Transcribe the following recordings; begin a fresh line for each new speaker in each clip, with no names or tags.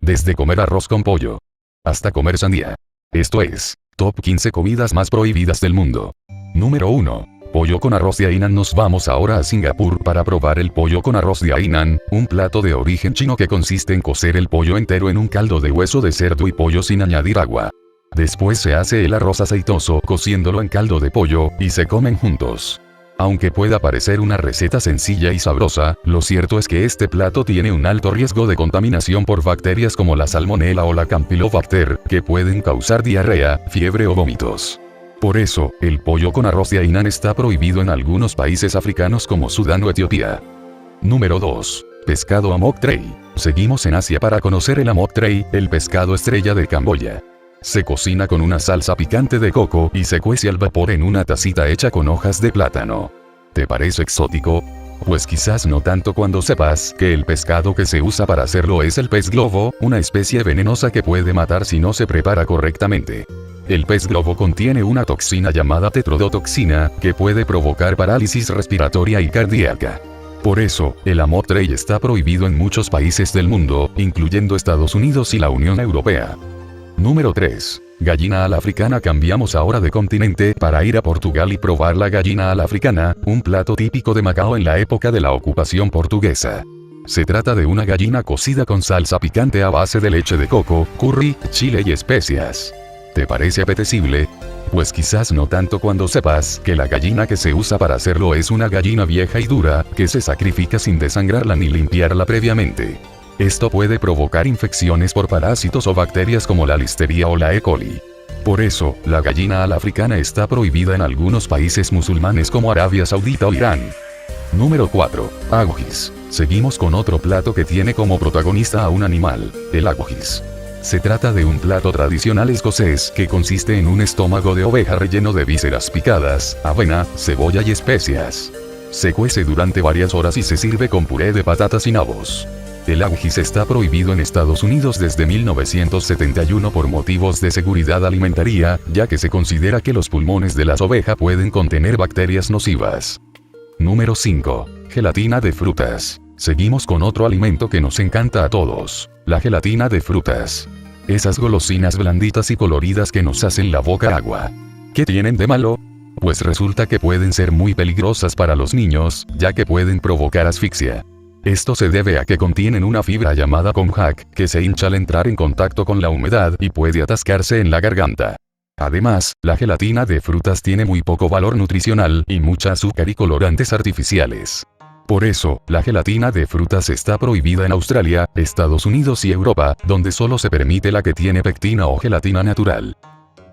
Desde comer arroz con pollo hasta comer sandía. Esto es, Top 15 comidas más prohibidas del mundo. Número 1. Pollo con arroz de Hainan. Nos vamos ahora a Singapur para probar el pollo con arroz de Hainan, un plato de origen chino que consiste en cocer el pollo entero en un caldo de hueso de cerdo y pollo sin añadir agua. Después se hace el arroz aceitoso cociéndolo en caldo de pollo, y se comen juntos. Aunque pueda parecer una receta sencilla y sabrosa, lo cierto es que este plato tiene un alto riesgo de contaminación por bacterias como la salmonela o la campylobacter, que pueden causar diarrea, fiebre o vómitos. Por eso, el pollo con arroz de Hainan está prohibido en algunos países africanos como Sudán o Etiopía. Número 2. Pescado amok tray. Seguimos en Asia para conocer el amok tray, el pescado estrella de Camboya. Se cocina con una salsa picante de coco y se cuece al vapor en una tacita hecha con hojas de plátano. ¿Te parece exótico? Pues quizás no tanto cuando sepas que el pescado que se usa para hacerlo es el pez globo, una especie venenosa que puede matar si no se prepara correctamente. El pez globo contiene una toxina llamada tetrodotoxina, que puede provocar parálisis respiratoria y cardíaca. Por eso, el amok tray está prohibido en muchos países del mundo, incluyendo Estados Unidos y la Unión Europea. Número 3. Gallina a la africana. Cambiamos ahora de continente para ir a Portugal y probar la gallina a la africana, un plato típico de Macao en la época de la ocupación portuguesa. Se trata de una gallina cocida con salsa picante a base de leche de coco, curry, chile y especias. ¿Te parece apetecible? Pues quizás no tanto cuando sepas que la gallina que se usa para hacerlo es una gallina vieja y dura, que se sacrifica sin desangrarla ni limpiarla previamente. Esto puede provocar infecciones por parásitos o bacterias como la listeria o la E. coli. Por eso, la gallina a la africana está prohibida en algunos países musulmanes como Arabia Saudita o Irán. Número 4. Agujis. Seguimos con otro plato que tiene como protagonista a un animal, el agujis. Se trata de un plato tradicional escocés que consiste en un estómago de oveja relleno de vísceras picadas, avena, cebolla y especias. Se cuece durante varias horas y se sirve con puré de patatas y nabos. El agujis está prohibido en Estados Unidos desde 1971 por motivos de seguridad alimentaria, ya que se considera que los pulmones de las ovejas pueden contener bacterias nocivas. Número 5. Gelatina de frutas. Seguimos con otro alimento que nos encanta a todos, la gelatina de frutas. Esas golosinas blanditas y coloridas que nos hacen la boca agua. ¿Qué tienen de malo? Pues resulta que pueden ser muy peligrosas para los niños, ya que pueden provocar asfixia. Esto se debe a que contienen una fibra llamada konjac, que se hincha al entrar en contacto con la humedad y puede atascarse en la garganta. Además, la gelatina de frutas tiene muy poco valor nutricional y mucha azúcar y colorantes artificiales. Por eso, la gelatina de frutas está prohibida en Australia, Estados Unidos y Europa, donde solo se permite la que tiene pectina o gelatina natural.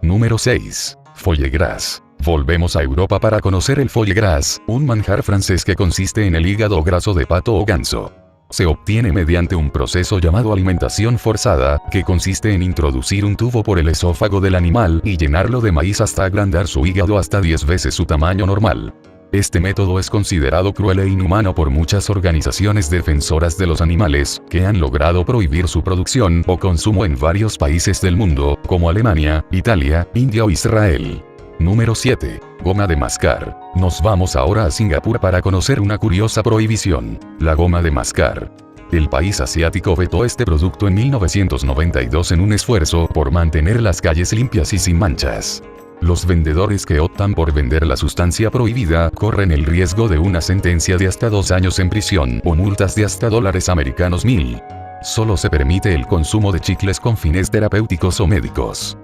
Número 6. Foie gras. Volvemos a Europa para conocer el foie gras, un manjar francés que consiste en el hígado graso de pato o ganso. Se obtiene mediante un proceso llamado alimentación forzada, que consiste en introducir un tubo por el esófago del animal y llenarlo de maíz hasta agrandar su hígado hasta 10 veces su tamaño normal. Este método es considerado cruel e inhumano por muchas organizaciones defensoras de los animales, que han logrado prohibir su producción o consumo en varios países del mundo, como Alemania, Italia, India o Israel. Número 7. Goma de mascar. Nos vamos ahora a Singapur para conocer una curiosa prohibición, la goma de mascar. El país asiático vetó este producto en 1992 en un esfuerzo por mantener las calles limpias y sin manchas. Los vendedores que optan por vender la sustancia prohibida corren el riesgo de una sentencia de hasta 2 años en prisión o multas de hasta $1.000. Solo se permite el consumo de chicles con fines terapéuticos o médicos.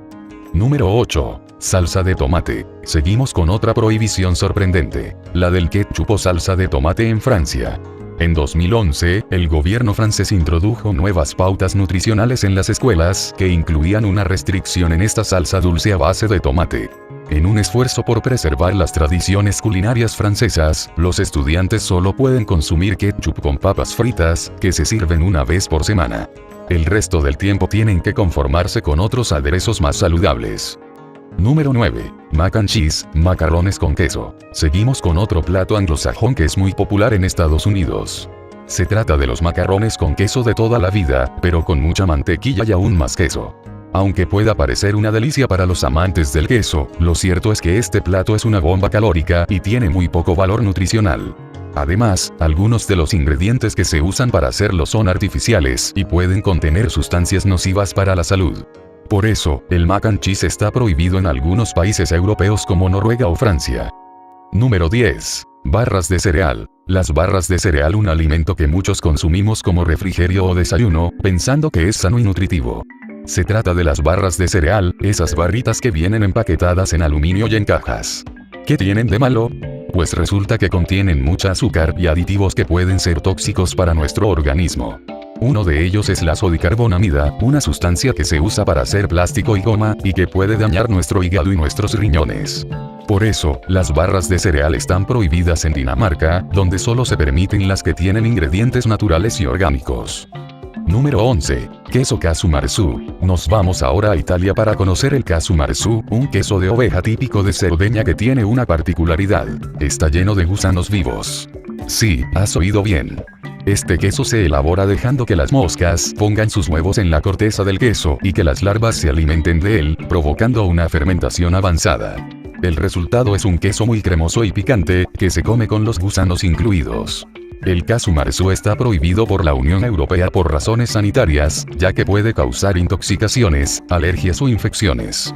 Número 8. Salsa de tomate. Seguimos con otra prohibición sorprendente, la del ketchup o salsa de tomate en Francia. En 2011, el gobierno francés introdujo nuevas pautas nutricionales en las escuelas que incluían una restricción en esta salsa dulce a base de tomate. En un esfuerzo por preservar las tradiciones culinarias francesas, los estudiantes solo pueden consumir ketchup con papas fritas, que se sirven una vez por semana. El resto del tiempo tienen que conformarse con otros aderezos más saludables. Número 9. Mac and cheese, macarrones con queso. Seguimos con otro plato anglosajón que es muy popular en Estados Unidos. Se trata de los macarrones con queso de toda la vida, pero con mucha mantequilla y aún más queso. Aunque pueda parecer una delicia para los amantes del queso, lo cierto es que este plato es una bomba calórica y tiene muy poco valor nutricional. Además, algunos de los ingredientes que se usan para hacerlo son artificiales y pueden contener sustancias nocivas para la salud. Por eso, el mac and cheese está prohibido en algunos países europeos como Noruega o Francia. Número 10. Barras de cereal. Las barras de cereal, un alimento que muchos consumimos como refrigerio o desayuno, pensando que es sano y nutritivo. Se trata de las barras de cereal, esas barritas que vienen empaquetadas en aluminio y en cajas. ¿Qué tienen de malo? Pues resulta que contienen mucha azúcar y aditivos que pueden ser tóxicos para nuestro organismo. Uno de ellos es la sodicarbonamida, una sustancia que se usa para hacer plástico y goma, y que puede dañar nuestro hígado y nuestros riñones. Por eso, las barras de cereal están prohibidas en Dinamarca, donde solo se permiten las que tienen ingredientes naturales y orgánicos. Número 11. Queso Casu Marzu. Nos vamos ahora a Italia para conocer el Casu Marzu, un queso de oveja típico de Cerdeña que tiene una particularidad. Está lleno de gusanos vivos. Sí, has oído bien. Este queso se elabora dejando que las moscas pongan sus huevos en la corteza del queso y que las larvas se alimenten de él, provocando una fermentación avanzada. El resultado es un queso muy cremoso y picante, que se come con los gusanos incluidos. El Casu Marzu está prohibido por la Unión Europea por razones sanitarias, ya que puede causar intoxicaciones, alergias o infecciones.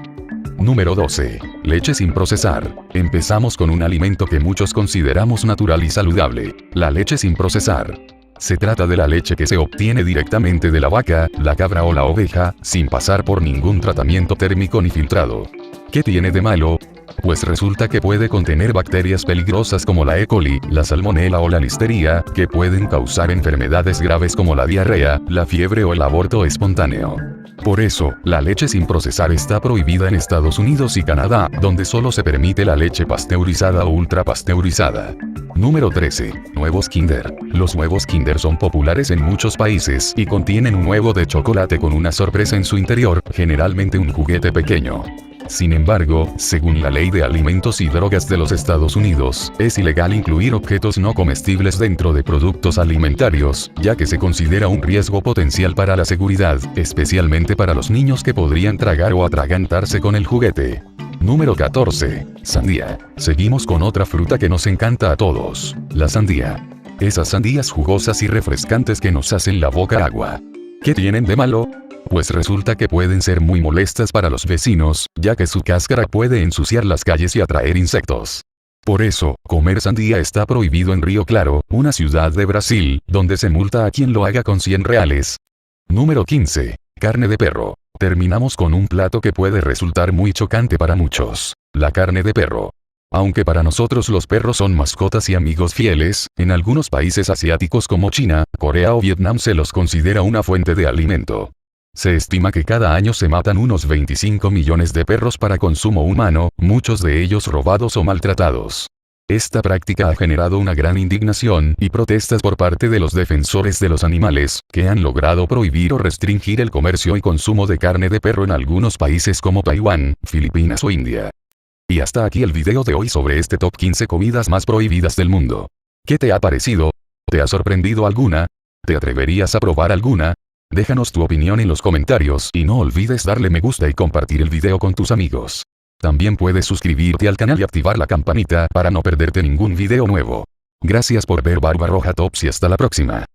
Número 12. Leche sin procesar. Empezamos con un alimento que muchos consideramos natural y saludable: la leche sin procesar. Se trata de la leche que se obtiene directamente de la vaca, la cabra o la oveja, sin pasar por ningún tratamiento térmico ni filtrado. ¿Qué tiene de malo? Pues resulta que puede contener bacterias peligrosas como la E. coli, la salmonela o la listeria, que pueden causar enfermedades graves como la diarrea, la fiebre o el aborto espontáneo. Por eso, la leche sin procesar está prohibida en Estados Unidos y Canadá, donde solo se permite la leche pasteurizada o ultrapasteurizada. Número 13. Huevos Kinder. Los huevos Kinder son populares en muchos países y contienen un huevo de chocolate con una sorpresa en su interior, generalmente un juguete pequeño. Sin embargo, según la Ley de Alimentos y Drogas de los Estados Unidos, es ilegal incluir objetos no comestibles dentro de productos alimentarios, ya que se considera un riesgo potencial para la seguridad, especialmente para los niños que podrían tragar o atragantarse con el juguete. Número 14. Sandía. Seguimos con otra fruta que nos encanta a todos: la sandía. Esas sandías jugosas y refrescantes que nos hacen la boca agua. ¿Qué tienen de malo? Pues resulta que pueden ser muy molestas para los vecinos, ya que su cáscara puede ensuciar las calles y atraer insectos. Por eso, comer sandía está prohibido en Río Claro, una ciudad de Brasil, donde se multa a quien lo haga con 100 reales. Número 15. Carne de perro. Terminamos con un plato que puede resultar muy chocante para muchos: la carne de perro. Aunque para nosotros los perros son mascotas y amigos fieles, en algunos países asiáticos como China, Corea o Vietnam se los considera una fuente de alimento. Se estima que cada año se matan unos 25 millones de perros para consumo humano, muchos de ellos robados o maltratados. Esta práctica ha generado una gran indignación y protestas por parte de los defensores de los animales, que han logrado prohibir o restringir el comercio y consumo de carne de perro en algunos países como Taiwán, Filipinas o India. Y hasta aquí el video de hoy sobre este top 15 comidas más prohibidas del mundo. ¿Qué te ha parecido? ¿Te ha sorprendido alguna? ¿Te atreverías a probar alguna? Déjanos tu opinión en los comentarios y no olvides darle me gusta y compartir el video con tus amigos. También puedes suscribirte al canal y activar la campanita para no perderte ningún video nuevo. Gracias por ver Barbarroja Tops y hasta la próxima.